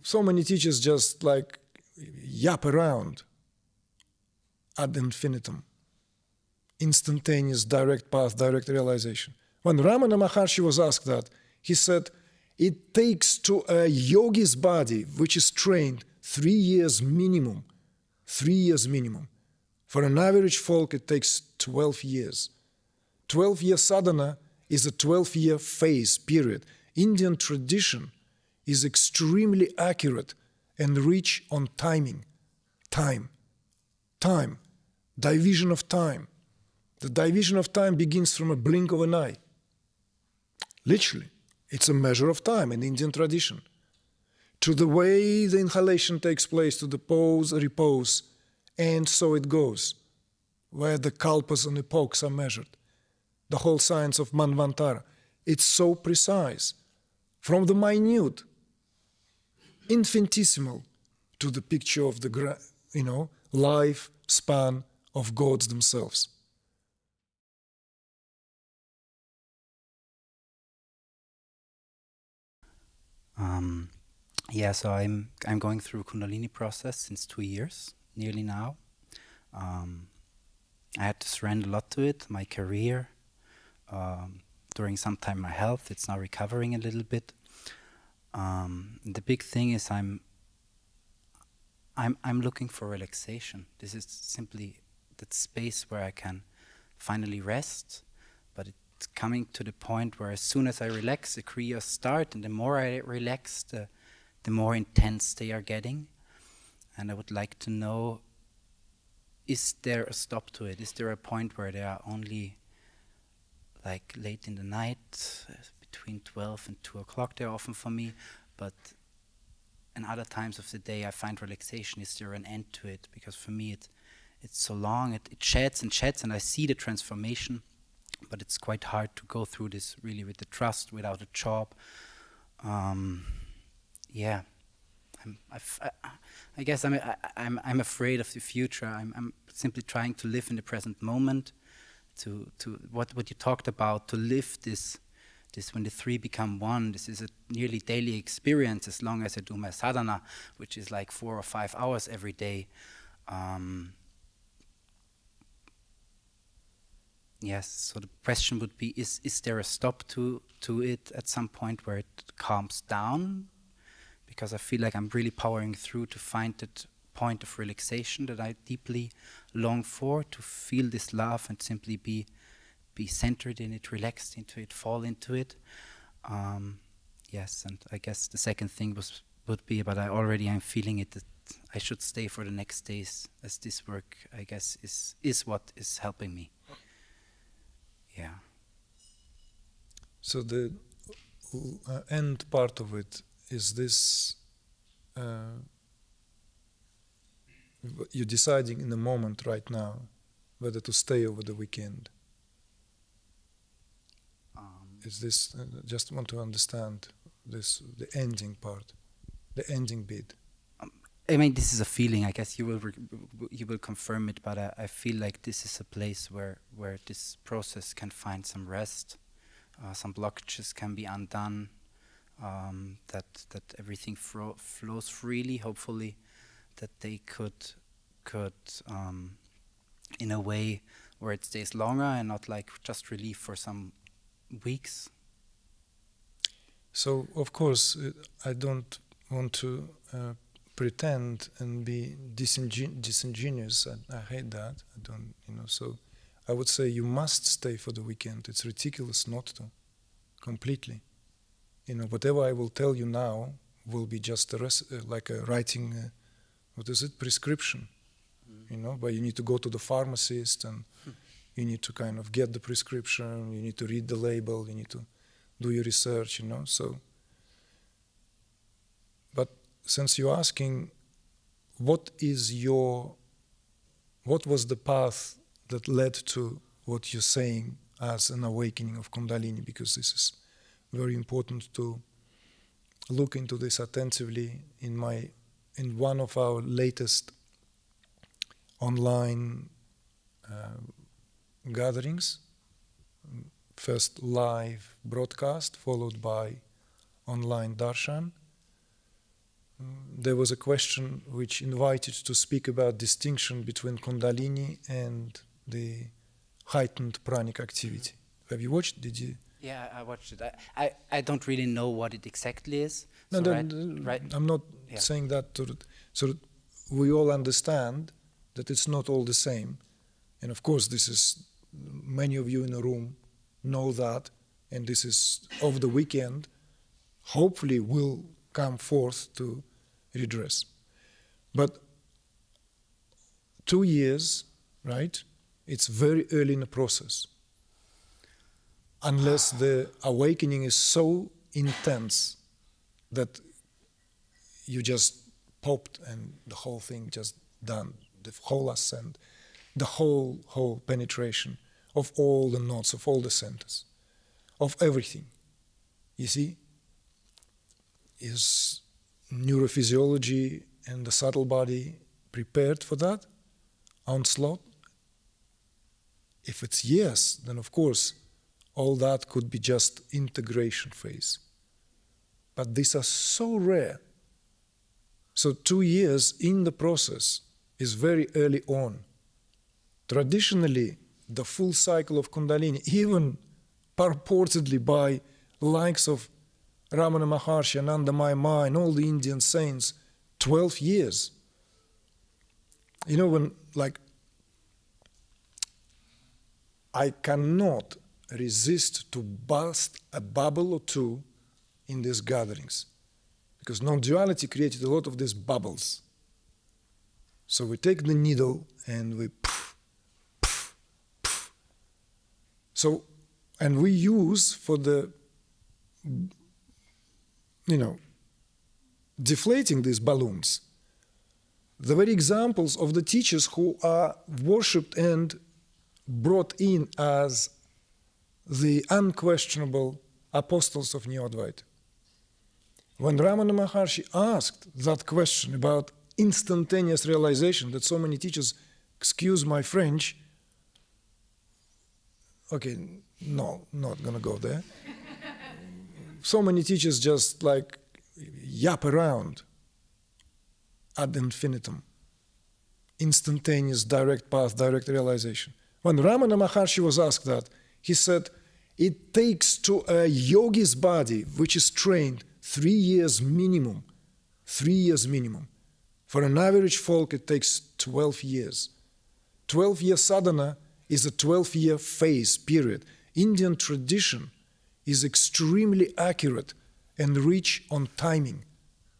so many teachers just like yap around ad infinitum. Instantaneous, direct path, direct realization. When Ramana Maharshi was asked that, he said, it takes to a yogi's body, which is trained, 3 years minimum. 3 years minimum. For an average folk, it takes 12 years. 12-year sadhana is a 12-year phase, period. Indian tradition is extremely accurate and rich on timing. Time. Division of time. The division of time begins from a blink of an eye. Literally. It's a measure of time in Indian tradition. To the way the inhalation takes place, to the pose, repose, and so it goes, where the kalpas and epochs are measured. The whole science of Manvantara. It's so precise. From the minute, infinitesimal, to the picture of the, life span of gods themselves. Yeah, so I'm going through Kundalini process since 2 years, nearly now. I had to surrender a lot to it, my career, during some time my health. It's now recovering a little bit. The big thing is I'm looking for relaxation. This is simply that space where I can finally rest, but it's coming to the point where as soon as I relax, the Kriyas start, and the more I relax, the more intense they are getting. And I would like to know, is there a stop to it? Is there a point where they are only like late in the night, between 12 and 2 o'clock they're often for me, but in other times of the day I find relaxation. Is there an end to it? Because for me it's so long, it sheds and sheds, and I see the transformation, but it's quite hard to go through this really with the trust, without a job. Yeah, I guess I'm afraid of the future. I'm simply trying to live in the present moment, to what you talked about, to live this when the three become one. This is a nearly daily experience as long as I do my sadhana, which is like 4 or 5 hours every day. Yes, so the question would be, is there a stop to it at some point where it calms down? Because I feel like I'm really powering through to find that point of relaxation that I deeply long for, to feel this love and simply be centered in it, relaxed into it, fall into it. Yes, and I guess the second thing would be, but I'm feeling it, that I should stay for the next days, as this work, I guess, is what is helping me. Yeah. So the end part of it is this, you're deciding in the moment right now whether to stay over the weekend. Is this, just want to understand this, the ending part, the ending bit. I mean, this is a feeling. I guess you will confirm it, but I feel like this is a place where this process can find some rest, some blockages can be undone, that everything flows freely. Hopefully, that they could in a way where it stays longer and not like just relief for some weeks. So of course I don't want to pretend and be disingenuous. I hate that. I don't, so I would say you must stay for the weekend. It's ridiculous not to, completely. Whatever I will tell you now will be just like a writing, prescription, but you need to go to the pharmacist and you need to kind of get the prescription, you need to read the label, you need to do your research, so. But since you're asking, what was the path that led to what you're saying as an awakening of Kundalini, because this is very important to look into this attentively in one of our latest online gatherings. First live broadcast, followed by online darshan. there was a question which invited to speak about distinction between Kundalini and the heightened pranic activity. Have you watched? Did you? Yeah, I watched it. I don't really know what it exactly is. No, So right. I'm not saying that so that we all understand that it's not all the same. And of course, this is, many of you in the room know that, and this is over the weekend, hopefully will come forth to redress. But 2 years, right? It's very early in the process. Unless the awakening is so intense that you just popped and the whole thing just done, the whole ascent, the whole penetration of all the knots, of all the centers, of everything. You see, is neurophysiology and the subtle body prepared for that onslaught? If it's yes, then of course all that could be just integration phase. But these are so rare. So 2 years in the process is very early on. Traditionally, the full cycle of Kundalini, even purportedly by likes of Ramana Maharshi, Anandamaya Ma, and all the Indian saints, 12 years. You know, when, like, I cannot resist to burst a bubble or two in these gatherings, because non-duality created a lot of these bubbles. So we take the needle and we so, and we use for the, you know, deflating these balloons, the very examples of the teachers who are worshipped and brought in as the unquestionable apostles of Neo-Advaita. When Ramana Maharshi asked that question about instantaneous realization that so many teachers, excuse my French, okay, no, not gonna go there. So many teachers just like yap around ad infinitum. Instantaneous, direct path, direct realization. When Ramana Maharshi was asked that, he said, it takes to a yogi's body, which is trained, 3 years minimum. 3 years minimum. For an average folk, it takes 12 years. 12-year sadhana is a 12-year phase, period. Indian tradition is extremely accurate and rich on timing.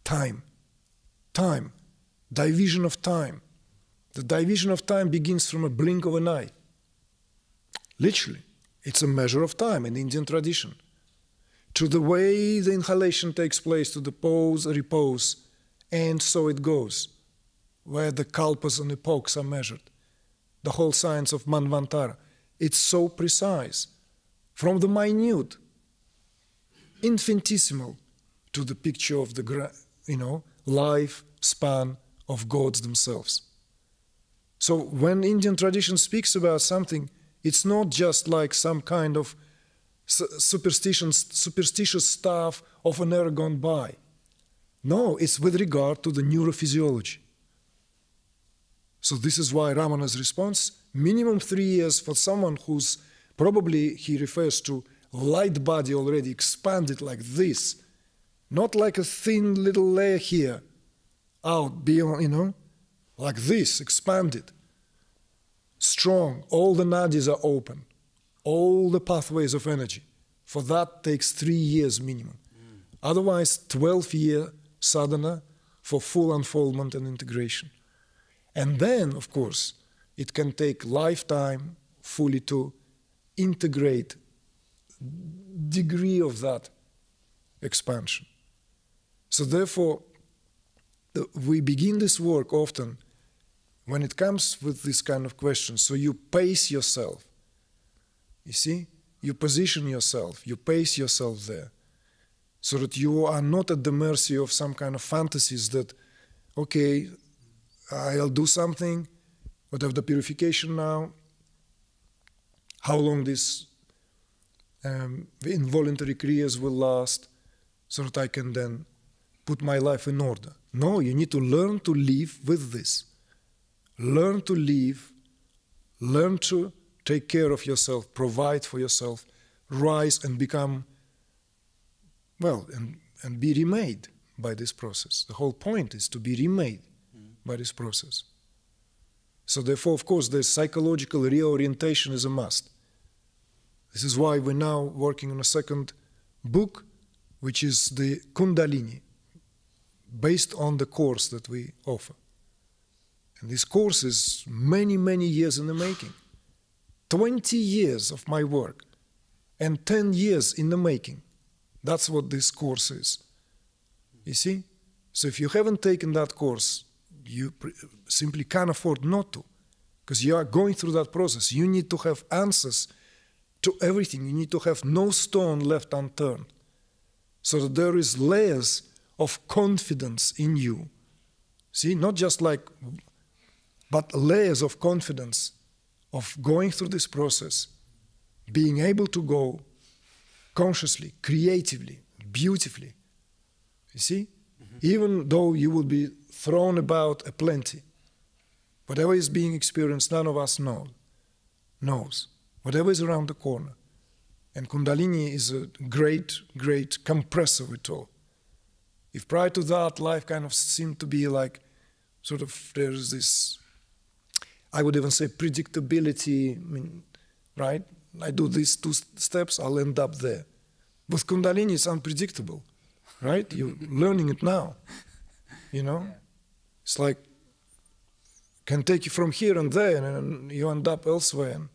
Time. Division of time. The division of time begins from a blink of an eye. Literally. It's a measure of time in Indian tradition. To the way the inhalation takes place, to the pose, repose, and so it goes, where the kalpas and epochs are measured. The whole science of Manvantara. It's so precise. From the minute, infinitesimal, to the picture of the, life span of gods themselves. So when Indian tradition speaks about something, it's not just like some kind of superstitious stuff of an era gone by. No, it's with regard to the neurophysiology. So this is why Ramana's response, minimum 3 years for someone who's probably, he refers to light body already expanded like this, not like a thin little layer here, out beyond, like this, expanded. Strong, all the nadis are open, all the pathways of energy. For that takes 3 years minimum. Otherwise, 12-year sadhana for full unfoldment and integration. And then, of course, it can take lifetime fully to integrate degree of that expansion. So therefore, we begin this work often when it comes with this kind of questions. So you pace yourself. You see? You position yourself. You pace yourself there. So that you are not at the mercy of some kind of fantasies that, okay, I'll do something, but I have the purification now. How long this involuntary kriyas will last, so that I can then put my life in order. No, you need to learn to live with this. Learn to live, learn to take care of yourself, provide for yourself, rise and become, well, and be remade by this process. The whole point is to be remade by this process. So therefore, of course, the psychological reorientation is a must. This is why we're now working on a second book, which is the Kundalini, based on the course that we offer. And this course is many, many years in the making. 20 years of my work and 10 years in the making. That's what this course is. You see? So if you haven't taken that course, you simply can't afford not to, because you are going through that process. You need to have answers to everything. You need to have no stone left unturned, so that there is layers of confidence in you. See, not just like, but layers of confidence of going through this process, being able to go consciously, creatively, beautifully. You see? Even though you will be thrown about aplenty, whatever is being experienced, none of us knows. Whatever is around the corner. And Kundalini is a great, great compressor of it all. If prior to that, life kind of seemed to be like, sort of, there's this, I would even say predictability, I mean, right? I do these 2 steps, I'll end up there. With Kundalini, it's unpredictable, right? You're learning it now, you know? Yeah. It's like, can take you from here and there, and you end up elsewhere. And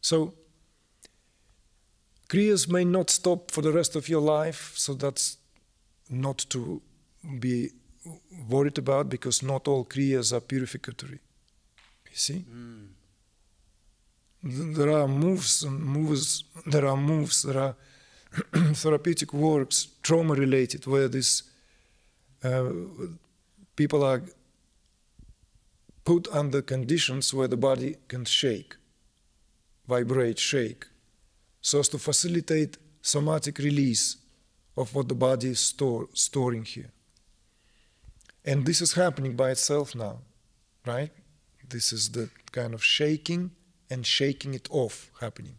so, Kriyas may not stop for the rest of your life, so that's not to be worried about, because not all Kriyas are purificatory. You see? There are moves and moves, there are therapeutic works, trauma-related, where this people are put under conditions where the body can shake, vibrate, shake, so as to facilitate somatic release of what the body is storing here. And this is happening by itself now, right? This is the kind of shaking and shaking it off happening.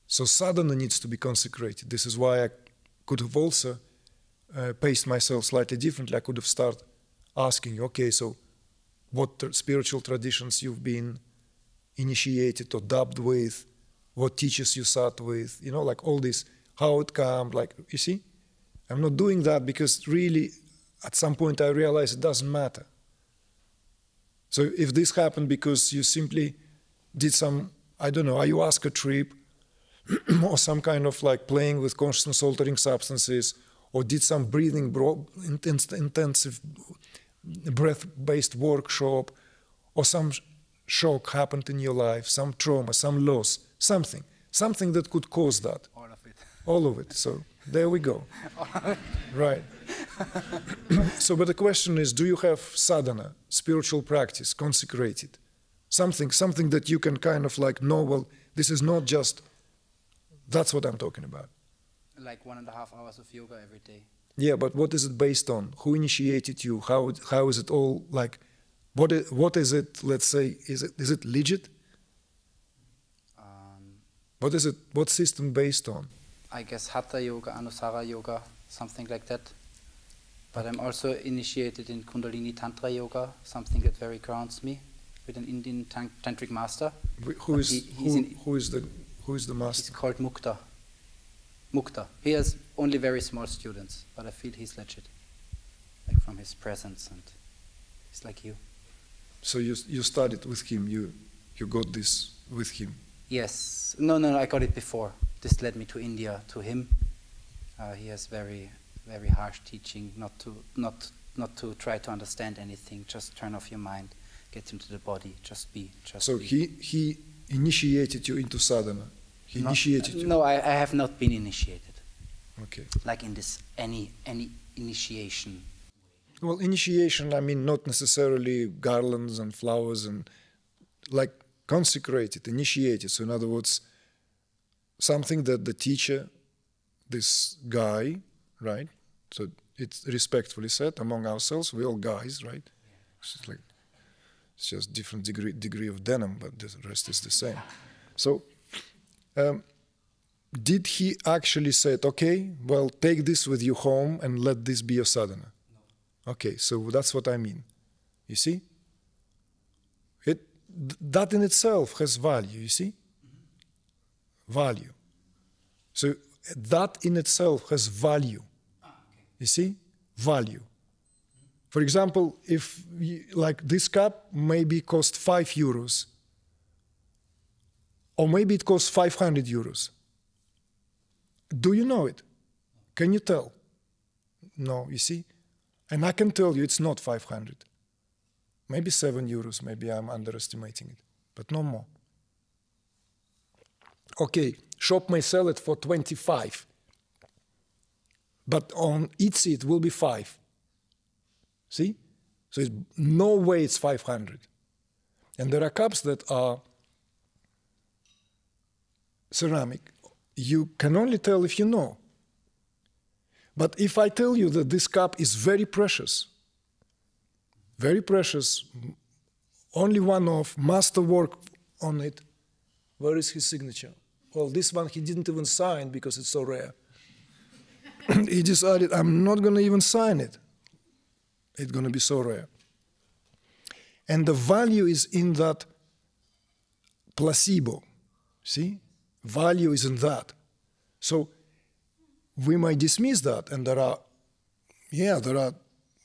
So sadhana needs to be consecrated. This is why I could have also paced myself slightly differently. I could have started asking you, okay, so what spiritual traditions you've been initiated or dubbed with, what teachers you sat with, you know, like all this, how it come, like, you see? I'm not doing that because really, at some point I realized it doesn't matter. So if this happened because you simply did some, I don't know, ayahuasca trip, or some kind of like playing with consciousness-altering substances, or did some breathing, intensive breath-based workshop, or some shock happened in your life, some trauma, some loss, something that could cause that. All of it. All of it. So there we go. Right. So, but the question is, do you have sadhana, spiritual practice, consecrated? Something that you can kind of like know, well, this is not just, that's what I'm talking about. Like 1.5 hours of yoga every day. Yeah, but what is it based on? Who initiated you? How is it all like? What is it? Let's say, is it legit? What is it? What system based on? I guess Hatha yoga, Anusara yoga, something like that. But I'm also initiated in Kundalini Tantra yoga, something that very grounds me, with an Indian tantric master. Who is the master? He's called Mukta. Mukta. He has only very small students, but I feel he's legit, like from his presence, and he's like you. So you studied with him. You got this with him. Yes. No, I got it before. This led me to India, to him. He has very, very harsh teaching, not to try to understand anything, just turn off your mind, get into the body, just be. So he initiated you into sadhana. He initiated you. No, I have not been initiated. Okay. Like in this any initiation. Well, initiation, I mean, not necessarily garlands and flowers and like consecrated, initiated. So in other words, something that the teacher, this guy, right, So it's respectfully said among ourselves, we're all guys, right? It's just different degree of denim, but the rest is the same. So did he actually say, okay, well, take this with you home and let this be your sadhana? No. Okay, so that's what I mean. You see? That in itself has value, you see? Value. So that in itself has value. You see? Value. For example, if like this cup maybe cost 5 euros, or maybe it costs 500 euros. Do you know it? Can you tell? No, you see? And I can tell you it's not 500. Maybe 7 euros, maybe I'm underestimating it, but no more. Okay, shop may sell it for 25, but on Etsy it will be 5. See? So no way it's 500. And there are cups that are ceramic. You can only tell if you know. But if I tell you that this cup is very precious, only one-off, masterwork on it, where is his signature? Well, this one he didn't even sign because it's so rare. He decided, I'm not going to even sign it. It's going to be so rare. And the value is in that placebo. See? Value is in that. So we might dismiss that, and there are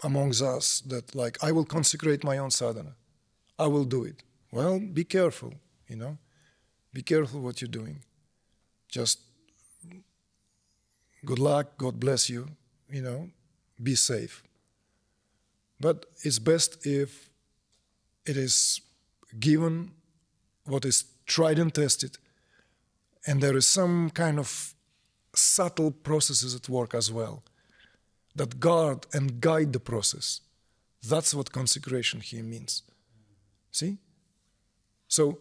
amongst us that like, I will consecrate my own sadhana. I will do it. Well, be careful, you know. Be careful what you're doing. Just good luck, God bless you, you know, be safe. But it's best if it is given what is tried and tested, and there is some kind of subtle processes at work as well that guard and guide the process. That's what consecration here means. See? So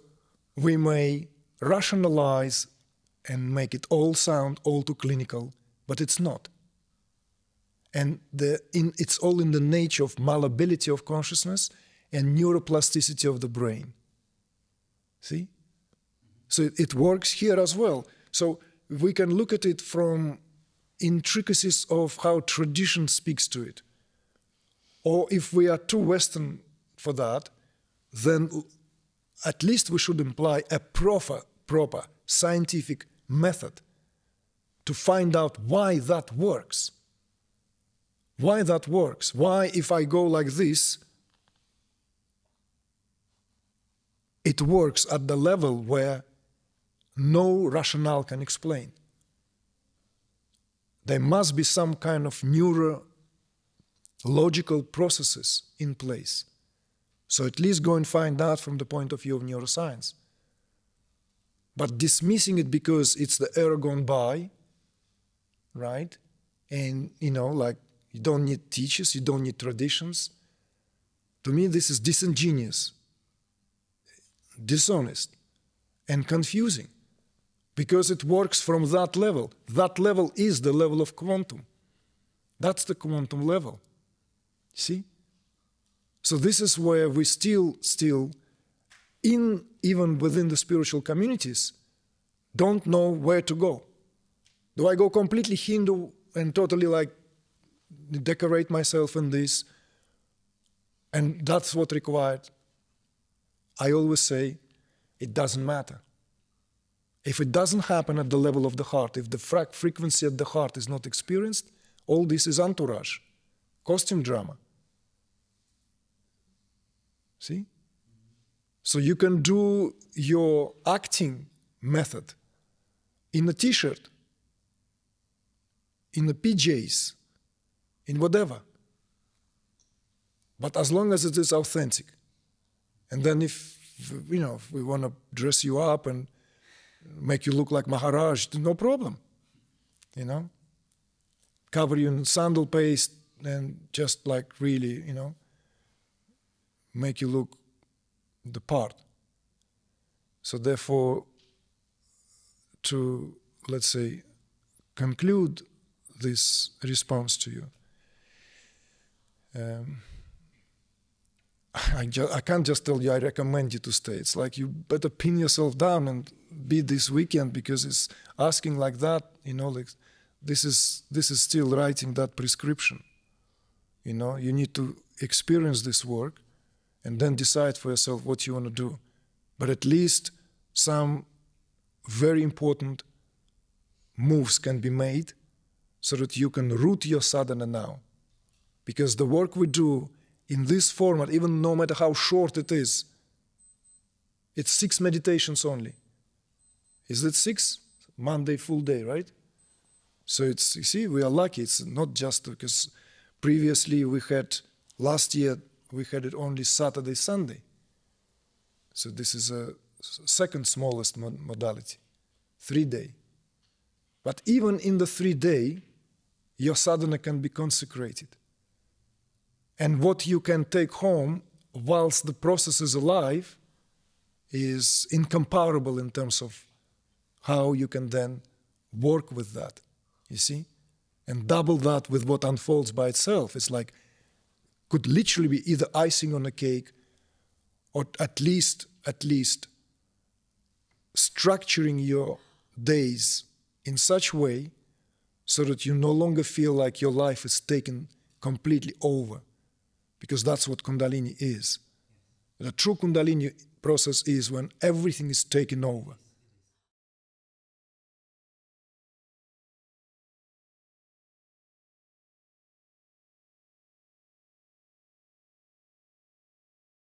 we may rationalize and make it all sound all too clinical, but it's not. And it's all in the nature of malleability of consciousness and neuroplasticity of the brain. See? So it works here as well. So we can look at it from intricacies of how tradition speaks to it. Or if we are too Western for that, then at least we should imply a proper scientific method to find out why that works. Why that works. Why, if I go like this, it works at the level where no rationale can explain. There must be some kind of neurological processes in place. So at least go and find out from the point of view of neuroscience. But dismissing it because it's the era gone by, right? And, you know, like, you don't need teachers, you don't need traditions. To me, this is disingenuous, dishonest, and confusing. Because it works from that level. That level is the level of quantum. That's the quantum level. See? So this is where we still, even within the spiritual communities, don't know where to go. Do I go completely Hindu and totally like decorate myself in this? And that's what required. I always say, it doesn't matter. If it doesn't happen at the level of the heart, if the frequency at the heart is not experienced, all this is entourage, costume drama. See? So you can do your acting method in a t-shirt, in the PJs, in whatever. But as long as it is authentic. And then if we want to dress you up and make you look like Maharaj, no problem, you know. Cover you in sandal paste and just like really, you know, make you look the part. So therefore, to, let's say, conclude this response to you. I can't just tell you I recommend you to stay. It's like you better pin yourself down and be this weekend, because it's asking like that, like this is still writing that prescription. You need to experience this work and then decide for yourself what you want to do. But at least some very important moves can be made so that you can root your sadhana now. Because the work we do in this format, even no matter how short it is, it's 6 meditations only. Is it 6? Monday, full day, right? So it's, you see, we are lucky. It's not just because previously last year, we had it only Saturday, Sunday. So this is a second smallest modality, 3-day. But even in the 3-day, your sadhana can be consecrated. And what you can take home whilst the process is alive is incomparable in terms of how you can then work with that, you see? And double that with what unfolds by itself. It's like, could literally be either icing on a cake or at least structuring your days in such way so that you no longer feel like your life is taken completely over. Because that's what Kundalini is. The true Kundalini process is when everything is taken over.